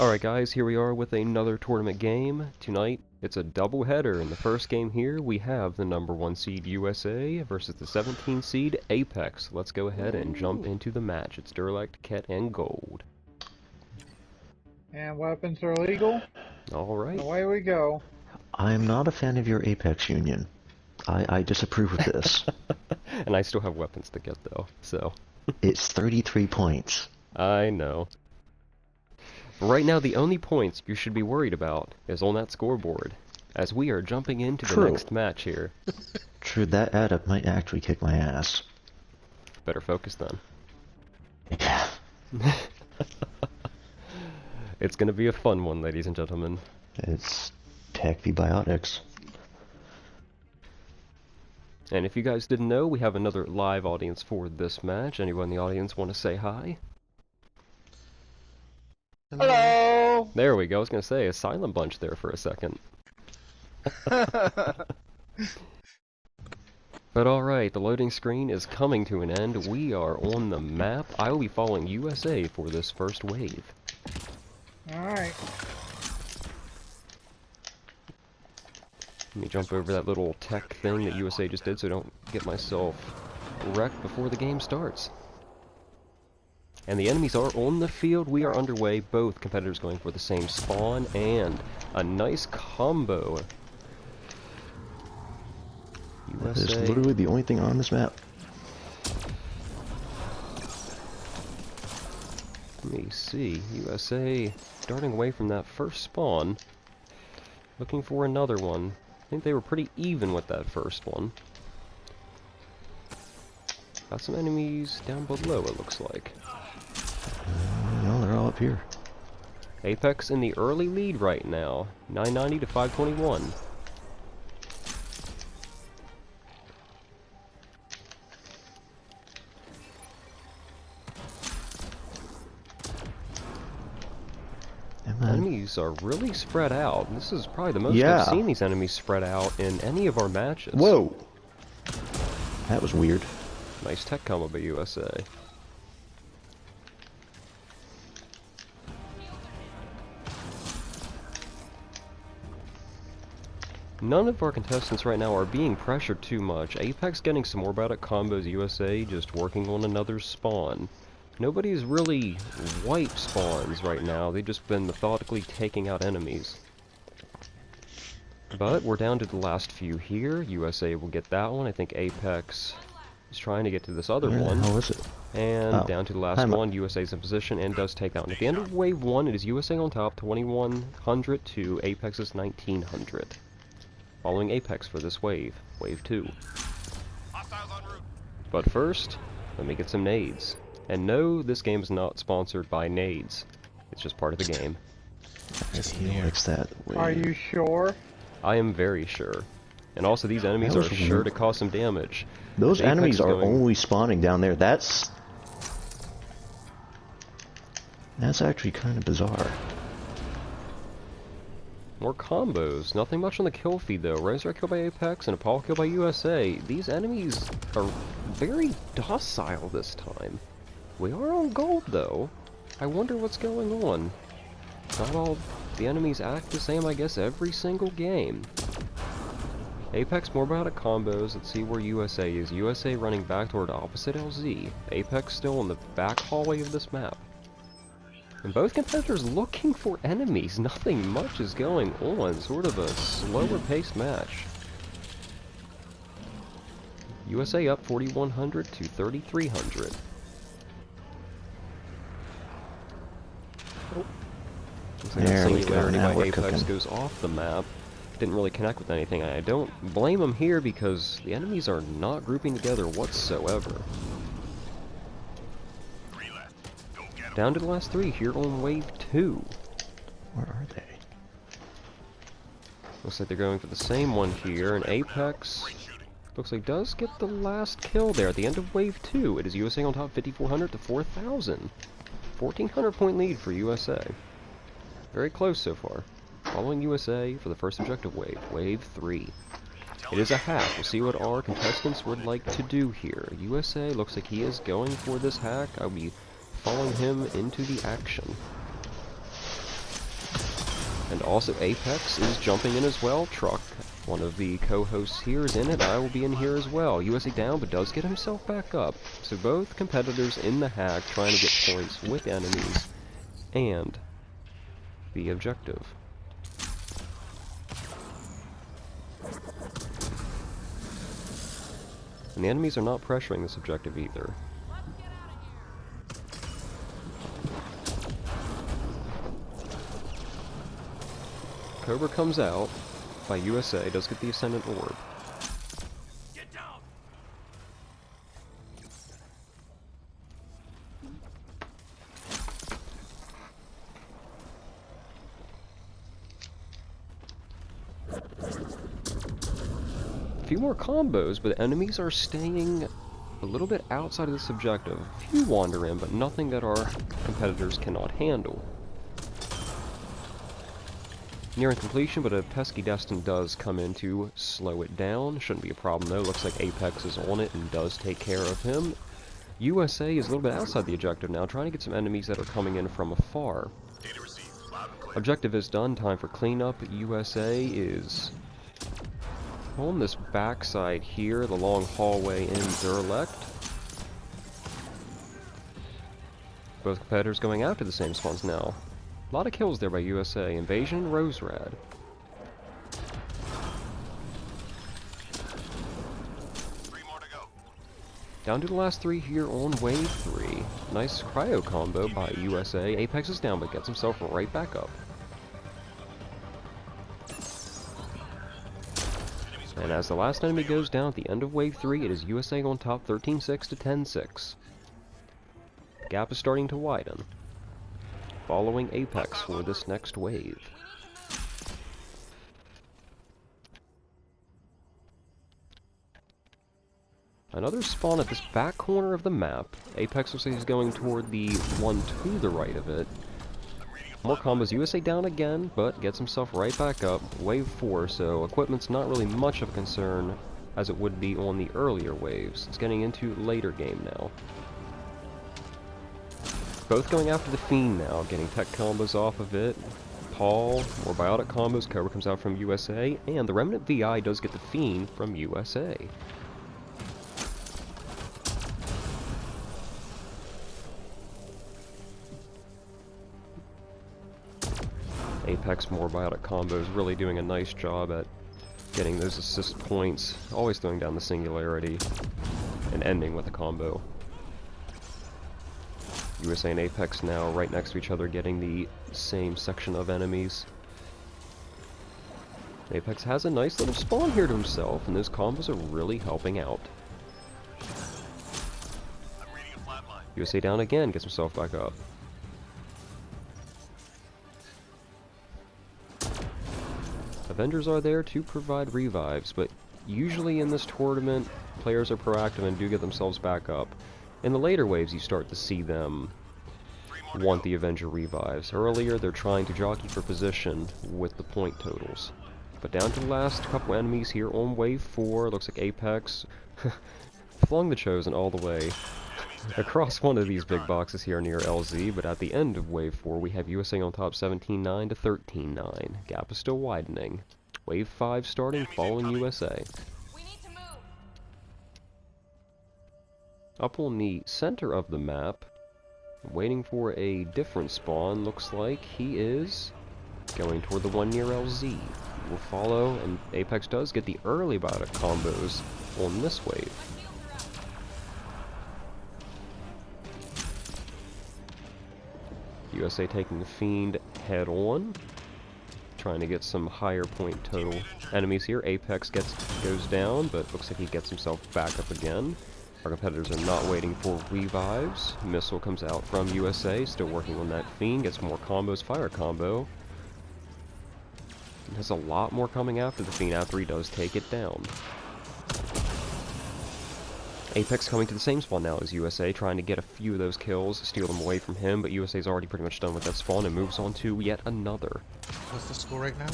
Alright guys, here we are with another tournament game. Tonight, it's a doubleheader. In the first game here, we have the number 1 seed USA versus the 17 seed Apex. Let's go ahead and jump into the match. It's Derelict, Ket, and Gold. And weapons are legal. Alright. Away we go. I am not a fan of your Apex union. I disapprove of this. And I still have weapons to get though, so. It's 33 points. I know. But right now, the only points you should be worried about is on that scoreboard, as we are jumping into the next match here. True, that add-up might actually kick my ass. Better focus then. Yeah. It's gonna be a fun one, ladies and gentlemen. It's Tech v Biotics. And if you guys didn't know, we have another live audience for this match. Anyone in the audience want to say hi? Hello! There we go. I was going to say a silent bunch there for a second. But alright, the loading screen is coming to an end. We are on the map. I will be following USA for this first wave. Alright. Let me jump over that little tech thing that USA just did so I don't get myself wrecked before the game starts. And the enemies are on the field. We are underway. Both competitors going for the same spawn and a nice combo. That is USA. literally the only thing on this map. Let me see. USA starting away from that first spawn. Looking for another one. I think they were pretty even with that first one. Got some enemies down below, it looks like. No, they're all up here. Apex in the early lead right now. 990 to 521. Enemies are really spread out. This is probably the most I've seen these enemies spread out in any of our matches. Whoa! That was weird. Nice tech combo by USA. None of our contestants right now are being pressured too much. Apex getting some more about it, combos USA just working on another spawn. Nobody's really wipe spawns right now, they've just been methodically taking out enemies. But we're down to the last few here. USA will get that one. I think Apex is trying to get to this other one. Where the hell is it? And down to the last one, USA's in position and does take that one. At the end of wave 1, it is USA on top, 2100 to Apex's 1900. Following Apex for this wave, wave 2. But first, let me get some nades. And no, this game is not sponsored by nades. It's just part of the game. He likes that way. Are you sure? I am very sure. And also these enemies are sure to cause some damage. Those enemies are only spawning down there. That's actually kind of bizarre. More combos. Nothing much on the kill feed though. Razor kill by Apex and Apollo kill by USA. These enemies are very docile this time. We are on gold though. I wonder what's going on. Not all the enemies act the same, I guess, every single game. Apex more about it combos. Let's see where USA is. USA running back toward opposite LZ. Apex still in the back hallway of this map. And both competitors looking for enemies. Nothing much is going on. Sort of a slower paced match. USA up 4100 to 3300. Looks like the singularity by Apex goes off the map. Didn't really connect with anything. I don't blame them here because the enemies are not grouping together whatsoever. Down to the last 3 here on wave 2. Where are they? Looks like they're going for the same one here, and Apex looks like does get the last kill there at the end of wave 2. It is USA on top 5400 to 4000. 1400 point lead for USA. Very close so far. Following USA for the first objective wave, wave 3. It is a hack. We'll see what our contestants would like to do here. USA looks like he is going for this hack. I'll be following him into the action. And also Apex is jumping in as well. Truck, one of the co-hosts here, is in it. I will be in here as well. USA down, but does get himself back up. So both competitors in the hack trying to get points with enemies and the objective. And the enemies are not pressuring this objective either. Cobra comes out by USA, does get the Ascendant Orb. Get down. A few more combos, but enemies are staying a little bit outside of this objective. A few wander in, but nothing that our competitors cannot handle. Nearing completion, but a pesky Destin does come in to slow it down. Shouldn't be a problem though. Looks like Apex is on it and does take care of him. USA is a little bit outside the objective now, trying to get some enemies that are coming in from afar. Data received. Loud and clear. Objective is done, time for cleanup. USA is on this backside here, the long hallway in Zerlect. Both competitors going after the same spawns now. A lot of kills there by USA. Invasion, Roserad. Three more to go. Down to the last three here on wave 3. Nice cryo combo by USA. Apex is down, but gets himself right back up. And as the last enemy goes down at the end of wave 3, it is USA on top 13-6 to 10-6. The gap is starting to widen. Following Apex for this next wave. Another spawn at this back corner of the map. Apex looks like he's going toward the one to the right of it. More combos. USA down again, but gets himself right back up. Wave 4, so equipment's not really much of a concern as it would be on the earlier waves. It's getting into later game now. Both going after the Fiend now, getting tech combos off of it. Paul, more biotic combos, Cobra comes out from USA, and the Remnant VI does get the Fiend from USA. Apex, more biotic combos, really doing a nice job at getting those assist points, always throwing down the singularity, and ending with a combo. USA and Apex now right next to each other, getting the same section of enemies. Apex has a nice little spawn here to himself, and those combos are really helping out. I'm reading a flat line. USA down again, gets himself back up. Avengers are there to provide revives, but usually in this tournament, players are proactive and do get themselves back up. In the later waves, you start to see them want the Avenger revives. Earlier, they're trying to jockey for position with the point totals. But down to the last couple enemies here on wave 4, looks like Apex flung the Chosen all the way across one of these big boxes here near LZ, but at the end of wave 4, we have USA on top 17-9 to 13-9. Gap is still widening. Wave 5 starting, following USA. Up on the center of the map, waiting for a different spawn, looks like he is going toward the one near LZ. We'll follow, and Apex does get the early biotic combos on this wave. USA taking the Fiend head on, trying to get some higher point total enemies here. Apex goes down, but looks like he gets himself back up again. Our competitors are not waiting for revives. Missile comes out from USA, still working on that Fiend, gets more combos, fire combo. There's a lot more coming after the Fiend after he does take it down. Apex coming to the same spawn now as USA, trying to get a few of those kills, steal them away from him, but USA's already pretty much done with that spawn and moves on to yet another. What's the score right now?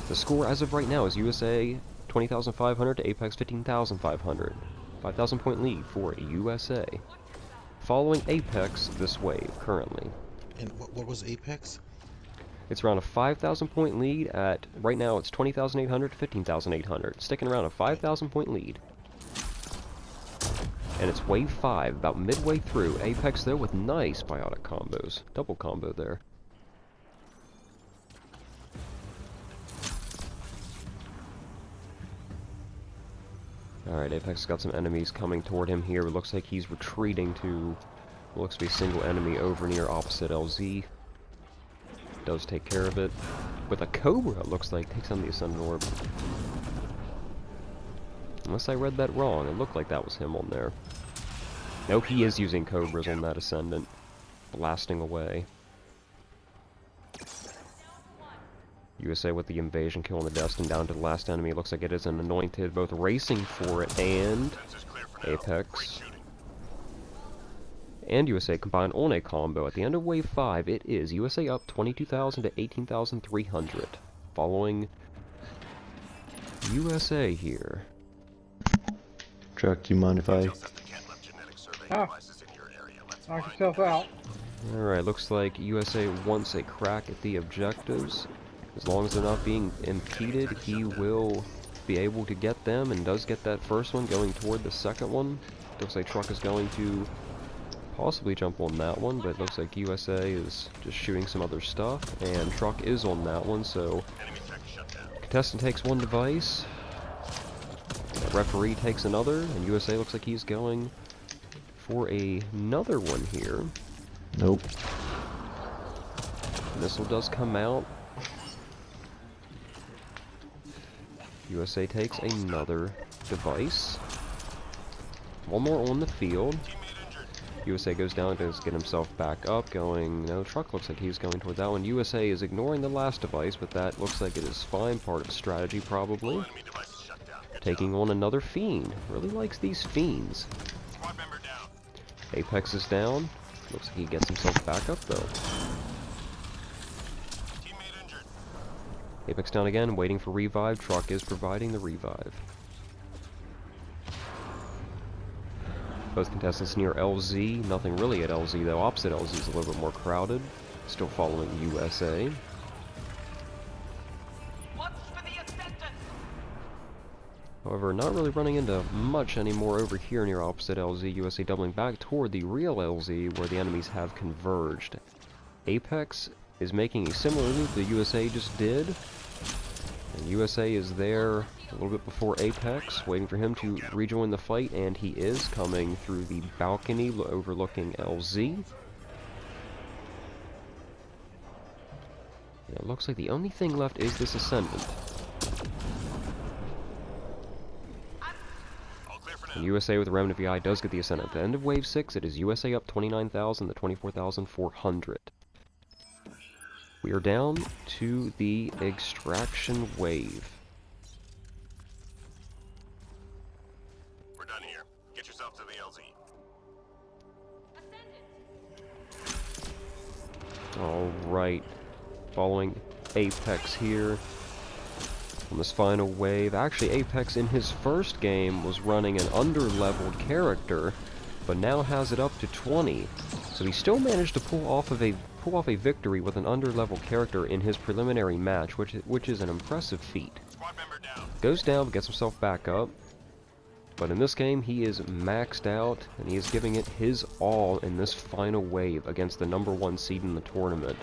The score as of right now is USA 20,500 to Apex 15,500. 5,000 point lead for USA. Following Apex this wave currently. And what was Apex? It's around a 5,000 point lead at, right now it's 20,800 to 15,800. Sticking around a 5,000 point lead. And it's wave 5, about midway through. Apex though with nice biotic combos. Double combo there. Alright, Apex got some enemies coming toward him here. It looks like he's retreating to what looks to be a single enemy over near opposite LZ. Does take care of it. With a Cobra, it looks like, takes on the Ascendant Orb. Unless I read that wrong, it looked like that was him on there. Nope, he is using Cobras on that Ascendant. Blasting away. USA with the invasion kill on the Destin down to the last enemy. Looks like it is an Anointed, both racing for it and Apex. And USA combined on a combo. At the end of wave 5, it is USA up 22,000 to 18,300. Following USA here. Truck, do you mind if I... Knock yourself out. Alright, looks like USA wants a crack at the objectives. As long as they're not being impeded, he will be able to get them, and does get that first one, going toward the second one. Looks like Truck is going to possibly jump on that one, but it looks like USA is just shooting some other stuff, and Truck is on that one, so contestant takes one device, referee takes another, and USA looks like he's going for another one here. Nope. Missile does come out. USA takes another device. One more on the field. USA goes down, does get himself back up, going... No, Truck looks like he's going toward that one. USA is ignoring the last device, but that looks like it is fine, part of strategy probably. Taking on another Fiend. Really likes these Fiends. Apex is down. Looks like he gets himself back up though. Apex down again, waiting for revive. Truck is providing the revive. Both contestants near LZ. Nothing really at LZ though. Opposite LZ is a little bit more crowded. Still following USA. However, not really running into much anymore over here near opposite LZ. USA doubling back toward the real LZ where the enemies have converged. Apex is making a similar move that USA just did. And USA is there a little bit before Apex, waiting for him to rejoin the fight, and he is coming through the balcony overlooking LZ. Yeah, it looks like the only thing left is this Ascendant. And USA with the Remnant VI does get the Ascendant. At the end of Wave 6, it is USA up 29,000 to 24,400. We are down to the extraction wave. We're done here. Get yourself to the LZ. Alright. Following Apex here on this final wave. Actually, Apex in his first game was running an under-leveled character, but now has it up to 20. So he still managed to pull off a victory with an under-leveled character in his preliminary match, which is an impressive feat. Squad member down. Goes down, but gets himself back up. But in this game, he is maxed out, and he is giving it his all in this final wave against the #1 seed in the tournament.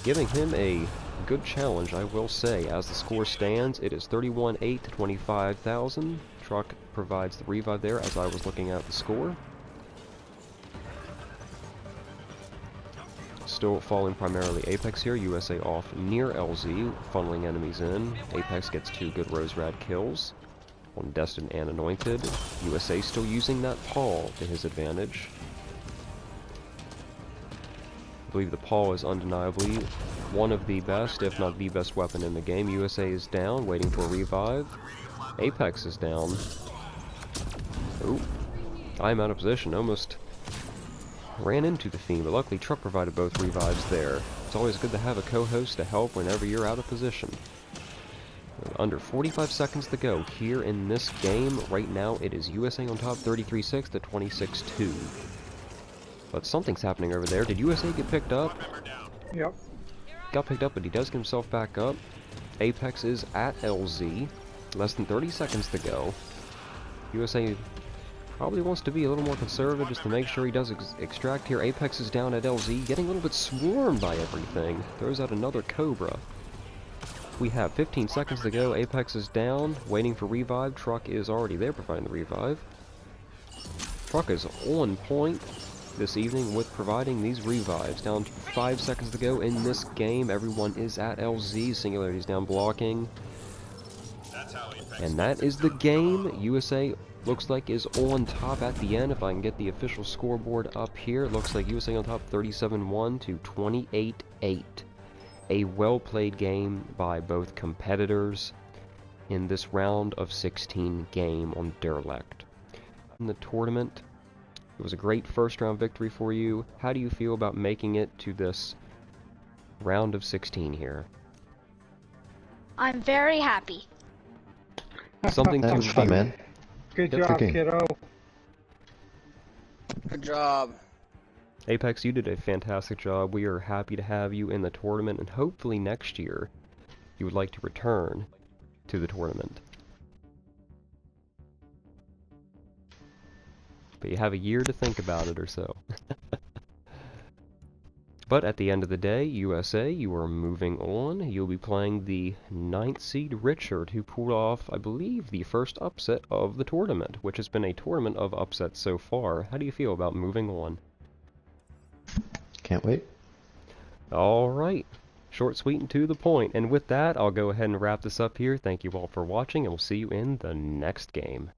Giving him a good challenge, I will say. As the score stands, it is 31-8 to 25,000. Truck provides the revive there as I was looking at the score. Still falling primarily Apex here. USA off near LZ, funneling enemies in. Apex gets 2 good Rose Rad kills on Destined and Anointed. USA still using that Paul to his advantage. I believe the Paul is undeniably one of the best, if not the best weapon in the game. USA is down, waiting for a revive. Apex is down. Oh, I'm out of position. Almost ran into the Fiend, but luckily Truck provided both revives there. It's always good to have a co-host to help whenever you're out of position. Under 45 seconds to go here in this game. Right now it is USA on top, 33-6 to 26-2. But something's happening over there. Did USA get picked up? Yep. got picked up, but he does get himself back up. Apex is at LZ. Less than 30 seconds to go. USA probably wants to be a little more conservative just to make sure he does extract here. Apex is down at LZ, getting a little bit swarmed by everything. Throws out another Cobra. We have 15 seconds to go. Apex is down, waiting for revive. Truck is already there providing the revive. Truck is on point this evening with providing these revives. Down 5 seconds to go in this game. Everyone is at LZ. Singularity's down blocking. And that is the game. USA looks like is on top at the end. If I can get the official scoreboard up here, it looks like USA on top 37-1 to 28-8. A well-played game by both competitors in this round of 16 game on Derelict. In the tournament, it was a great first round victory for you. How do you feel about making it to this round of 16 here? I'm very happy. Something That to was fun, man. Good Yep. job, Okay. kiddo. Good job. Apex, you did a fantastic job. We are happy to have you in the tournament, and hopefully next year you would like to return to the tournament. But you have a year to think about it or so. But at the end of the day, USA, you are moving on. You'll be playing the 9th seed Richard, who pulled off, I believe, the first upset of the tournament, which has been a tournament of upsets so far. How do you feel about moving on? Can't wait. Alright, short, sweet, and to the point. And with that, I'll go ahead and wrap this up here. Thank you all for watching, and we'll see you in the next game.